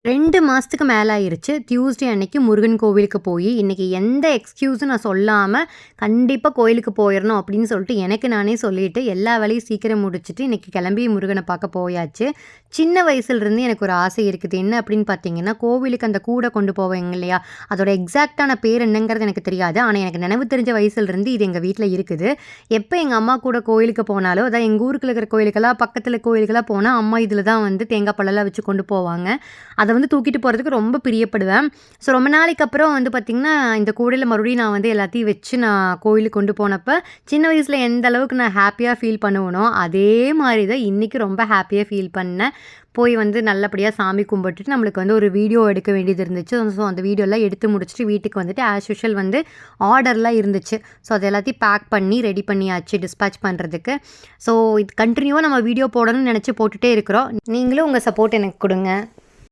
2 மாசத்துக்கு மேல ஆயிருச்சு. டியூஸ்டே அன்னைக்கு முருகன் கோவிலுக்கு போயி, இன்னைக்கு எந்த எக்ஸ்கியூஸும் நான் சொல்லாம, கண்டிப்பா கோயிலுக்கு போயிறணும் அப்படின்னு சொல்லிட்டு எனக்கு நானே சொல்லிட்டு, எல்லா வேலையும் சீக்கிரம் முடிச்சுட்டு, இன்னைக்கு கிளம்பி முருகன பார்க்க போயாச்சு. சின்ன வயசுலருந்து எனக்கு ஒரு ஆசை இருக்குது. என்ன அப்படின்னு பார்த்தீங்கன்னா, கோவிலுக்கு அந்த கூடை கொண்டு போவாங்க இல்லையா? அதோட எக்ஸாக்ட்டான பேர் என்னங்கிறது எனக்கு தெரியாது. ஆனா, எனக்கு நினைவு தெரிஞ்ச வயசுலருந்து இது எங்க வீட்ல இருக்குது. எப்ப எங்க அம்மா கூட கோயிலுக்கு போனாலும், அதான் எங்க ஊருக்குள்ள இருக்கிற கோயிலுக்கெல்லாம், பக்கத்துல கோயிலுக்கெல்லாம் போனா, அம்மா இதுல தான் வந்து தேங்காய் பழம்லாம் வச்சு கொண்டு போவாங்க. அத வந்து தூக்கிட்டு போறதுக்கு ரொம்ப பிரியப்படுவேன். ஸோ ரொம்ப நாளைக்கு அப்புறம் வந்து பார்த்திங்கன்னா, இந்த கூடையில மறுபடியும் நான் வந்து எல்லாத்தையும் வச்சு நான் கோயிலுக்கு கொண்டு போனப்ப, சின்ன வயசுல எந்த அளவுக்கு நான் ஹேப்பியா ஃபீல் பண்ணுவேனோ, அதே மாரி தான் இன்னைக்கு ரொம்ப ஹேப்பியா ஃபீல் பண்ணேன். போய் வந்து நல்லபடியா சாமி கும்பிட்டுட்டு, நம்மளுக்கு வந்து ஒரு வீடியோ எடுக்க வேண்டியது இருந்துச்சு. ஸோ அந்த வீடியோலாம் எடுத்து முடிச்சுட்டு வீட்டுக்கு வந்துட்டு ஆஸ் யூசுவல் வந்து ஆர்டர்லாம் இருந்துச்சு. ஸோ அது எல்லாத்தையும் பேக் பண்ணி ரெடி பண்ணியாச்சு டிஸ்பேட்ச் பண்ணுறதுக்கு. ஸோ இது கன்டினியூவா நம்ம வீடியோ போடணும்னு நெனச்சு போட்டுட்டே இருக்கிறோம். நீங்களும் உங்க சப்போர்ட் எனக்கு குடுங்க.